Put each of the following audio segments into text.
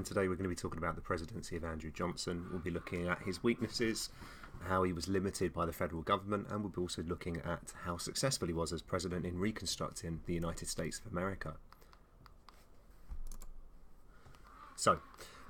and today we're going to be talking about the presidency of Andrew Johnson. We'll be looking at his weaknesses, how he was limited by the federal government, and we'll be also looking at how successful he was as president in reconstructing the United States of America. So,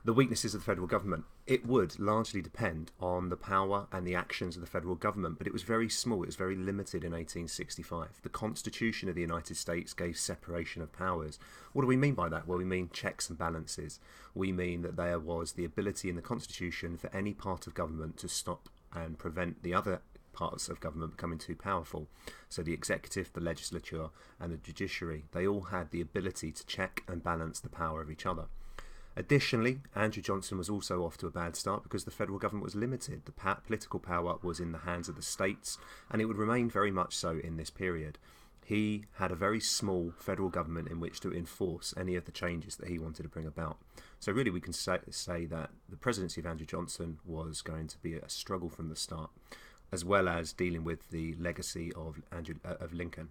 the weaknesses of the federal government. It would largely depend on the power and the actions of the federal government, but it was very small, it was very limited in 1865. The Constitution of the United States gave separation of powers. What do we mean by that? Well, we mean checks and balances. We mean that there was the ability in the Constitution for any part of government to stop and prevent the other parts of government becoming too powerful. So the executive, the legislature, and the judiciary, they all had the ability to check and balance the power of each other. Additionally, Andrew Johnson was also off to a bad start because the federal government was limited. The political power was in the hands of the states, and it would remain very much so in this period. He had a very small federal government in which to enforce any of the changes that he wanted to bring about. So really we can say that the presidency of Andrew Johnson was going to be a struggle from the start, as well as dealing with the legacy of Lincoln.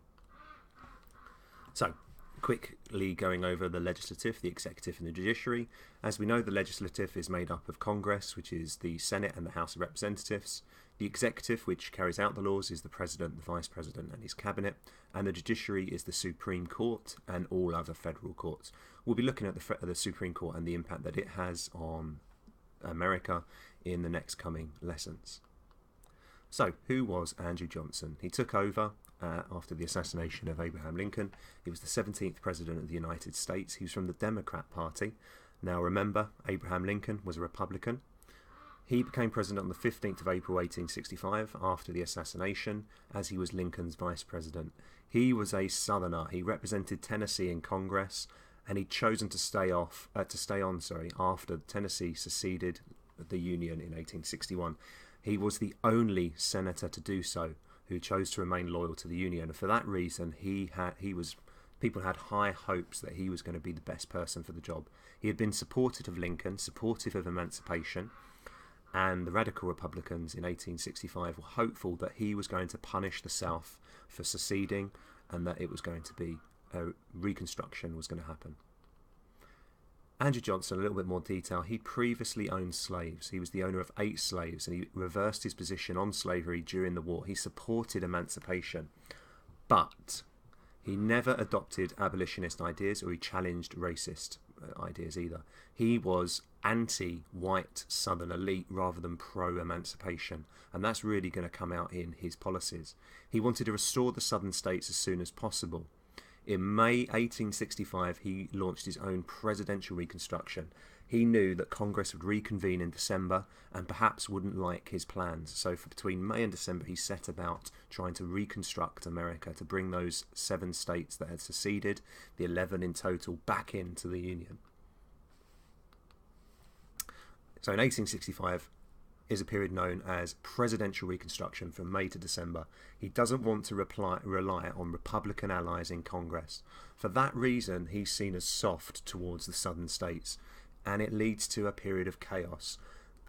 So, quickly going over the legislative, the executive, and the judiciary. As we know, the legislative is made up of Congress, which is the Senate and the House of Representatives. The executive, which carries out the laws, is the President, the Vice President, and his cabinet. And the judiciary is the Supreme Court and all other federal courts. We'll be looking at the Supreme Court and the impact that it has on America in the next coming lessons. So, who was Andrew Johnson? He took over after the assassination of Abraham Lincoln. He was the 17th President of the United States. He was from the Democrat Party. Now remember, Abraham Lincoln was a Republican. He became president on the 15th of April 1865 after the assassination, as he was Lincoln's vice president. He was a Southerner. He represented Tennessee in Congress, and he'd chosen to stay on after Tennessee seceded the Union in 1861. He was the only senator to do so who chose to remain loyal to the Union. And for that reason, people had high hopes that he was going to be the best person for the job. He had been supportive of Lincoln, supportive of emancipation, and the radical Republicans in 1865 were hopeful that he was going to punish the South for seceding and that it was going to be Reconstruction was going to happen. Andrew Johnson, a little bit more detail, he previously owned slaves. He was the owner of 8 slaves, and he reversed his position on slavery during the war. He supported emancipation, but he never adopted abolitionist ideas or he challenged racist ideas either. He was anti-white Southern elite rather than pro-emancipation, and that's really going to come out in his policies. He wanted to restore the Southern states as soon as possible. In May 1865, he launched his own presidential reconstruction. He knew that Congress would reconvene in December and perhaps wouldn't like his plans. So between May and December, he set about trying to reconstruct America, to bring those 7 states that had seceded, the 11 in total, back into the Union. So in 1865, is a period known as presidential reconstruction from May to December. He doesn't want to rely on Republican allies in Congress. For that reason, he's seen as soft towards the southern states, and it leads to a period of chaos.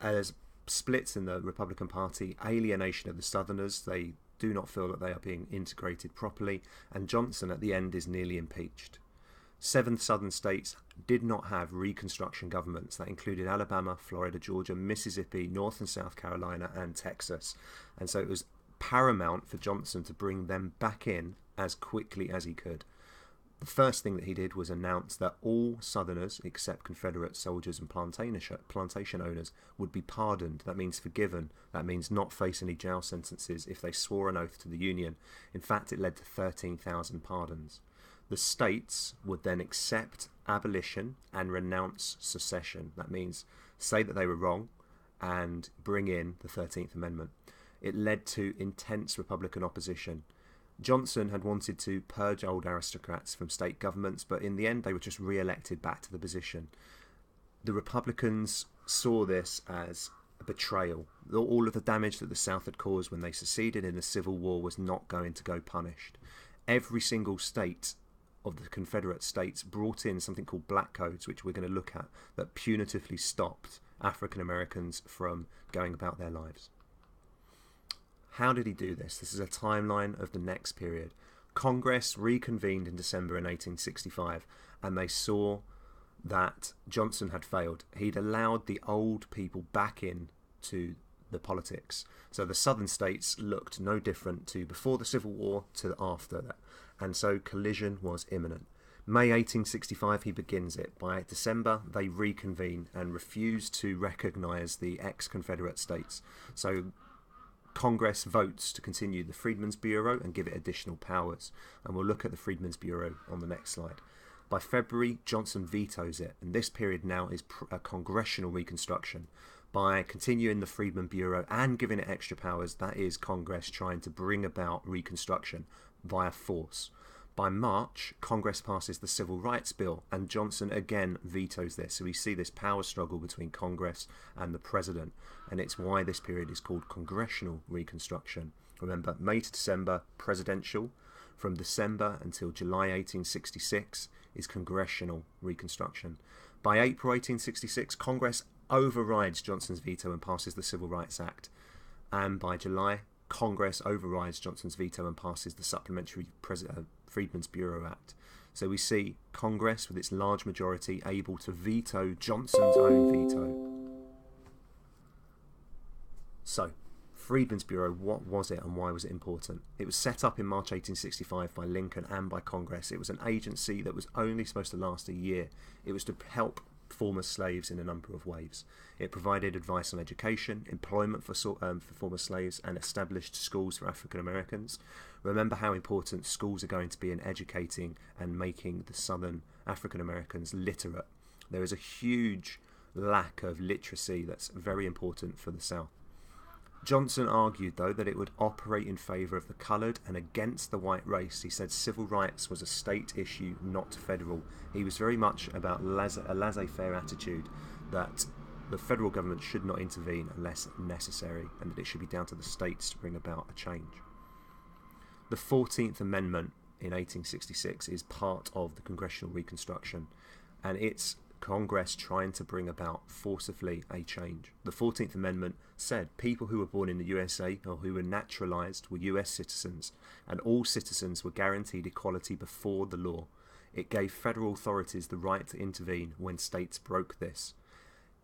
As splits in the Republican Party, alienation of the Southerners, they do not feel that they are being integrated properly, and Johnson at the end is nearly impeached. 7 southern states did not have Reconstruction governments. That included Alabama, Florida, Georgia, Mississippi, North and South Carolina, and Texas. And so it was paramount for Johnson to bring them back in as quickly as he could. The first thing that he did was announce that all Southerners, except Confederate soldiers and plantation owners, would be pardoned. That means forgiven. That means not face any jail sentences if they swore an oath to the Union. In fact, it led to 13,000 pardons. The states would then accept abolition and renounce secession. That means say that they were wrong and bring in the 13th Amendment. It led to intense Republican opposition. Johnson had wanted to purge old aristocrats from state governments, but in the end they were just re-elected back to the position. The Republicans saw this as a betrayal. All of the damage that the South had caused when they seceded in the Civil War was not going to go punished. Every single state of the Confederate states brought in something called black codes, which we're going to look at, that punitively stopped African Americans from going about their lives. How did he do this? This is a timeline of the next period. Congress reconvened in December in 1865, and they saw that Johnson had failed. He'd allowed the old people back in to the politics. So the southern states looked no different to before the Civil War to after that. And so collision was imminent. May 1865, he begins it. By December, they reconvene and refuse to recognise the ex-Confederate states. So Congress votes to continue the Freedmen's Bureau and give it additional powers. And we'll look at the Freedmen's Bureau on the next slide. By February, Johnson vetoes it, and this period now is a Congressional Reconstruction. By continuing the Freedmen Bureau and giving it extra powers, that is Congress trying to bring about Reconstruction via force. By March, Congress passes the Civil Rights Bill, and Johnson again vetoes this. So we see this power struggle between Congress and the President, and it's why this period is called Congressional Reconstruction. Remember, May to December, presidential. From December until July 1866 is Congressional Reconstruction. By April 1866, Congress overrides Johnson's veto and passes the Civil Rights Act. And by July, Congress overrides Johnson's veto and passes the Supplementary Freedmen's Bureau Act. So we see Congress, with its large majority, able to veto Johnson's own veto. So, Freedmen's Bureau, what was it and why was it important? It was set up in March 1865 by Lincoln and by Congress. It was an agency that was only supposed to last a year. It was to help former slaves in a number of ways. It provided advice on education, employment for former slaves, and established schools for African Americans. Remember how important schools are going to be in educating and making the Southern African Americans literate. There is a huge lack of literacy that's very important for the South. Johnson argued, though, that it would operate in favour of the coloured and against the white race. He said civil rights was a state issue, not federal. He was very much about a laissez-faire attitude, that the federal government should not intervene unless necessary, and that it should be down to the states to bring about a change. The 14th Amendment in 1866 is part of the Congressional Reconstruction, and it's Congress trying to bring about forcibly a change. The 14th Amendment said people who were born in the USA or who were naturalized were US citizens, and all citizens were guaranteed equality before the law. It gave federal authorities the right to intervene when states broke this.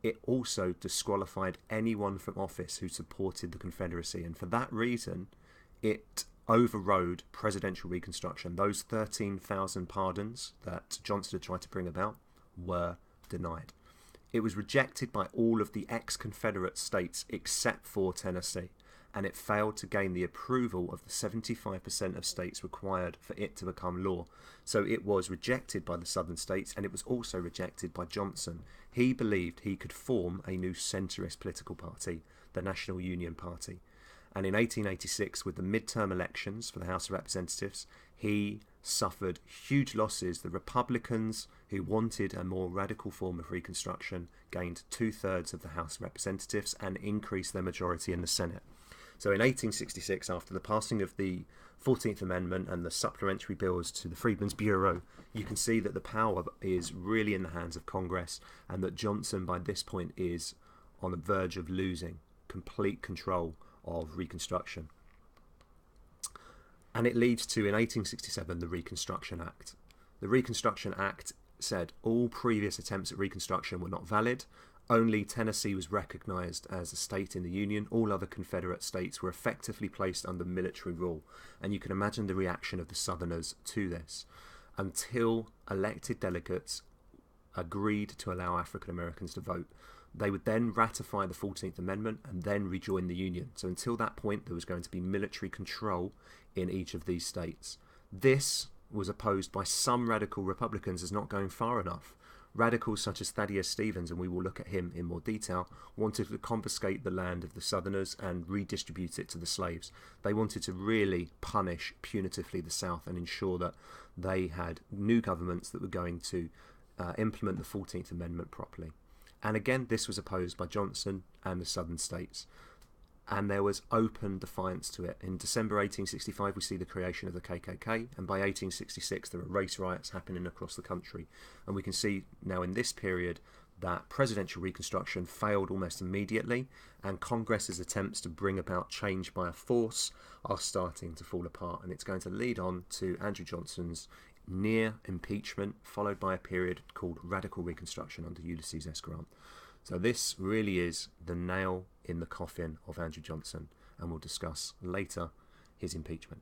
It also disqualified anyone from office who supported the Confederacy, and for that reason it overrode presidential Reconstruction. Those 13,000 pardons that Johnson had tried to bring about were denied. It was rejected by all of the ex-Confederate states except for Tennessee, and it failed to gain the approval of the 75% of states required for it to become law. So it was rejected by the southern states, and it was also rejected by Johnson. He believed he could form a new centrist political party, the National Union Party. And in 1886, with the midterm elections for the House of Representatives, he suffered huge losses. The Republicans, who wanted a more radical form of Reconstruction, gained 2/3 of the House of Representatives and increased their majority in the Senate. So in 1866, after the passing of the 14th Amendment and the supplementary bills to the Freedmen's Bureau, you can see that the power is really in the hands of Congress, and that Johnson by this point is on the verge of losing complete control of Reconstruction. And it leads to, in 1867, the Reconstruction Act. The Reconstruction Act said all previous attempts at Reconstruction were not valid. Only Tennessee was recognised as a state in the Union. All other Confederate states were effectively placed under military rule. And you can imagine the reaction of the Southerners to this, until elected delegates agreed to allow African Americans to vote. They would then ratify the 14th Amendment and then rejoin the Union. So until that point, there was going to be military control in each of these states. This was opposed by some radical Republicans as not going far enough. Radicals such as Thaddeus Stevens, and we will look at him in more detail, wanted to confiscate the land of the Southerners and redistribute it to the slaves. They wanted to really punish punitively the South and ensure that they had new governments that were going to implement the 14th Amendment properly. And again, this was opposed by Johnson and the southern states. And there was open defiance to it. In December 1865, we see the creation of the KKK, and by 1866, there are race riots happening across the country. And we can see now in this period that presidential Reconstruction failed almost immediately, and Congress's attempts to bring about change by a force are starting to fall apart. And it's going to lead on to Andrew Johnson's near impeachment, followed by a period called Radical Reconstruction under Ulysses S. Grant. So this really is the nail in the coffin of Andrew Johnson, and we'll discuss later his impeachment.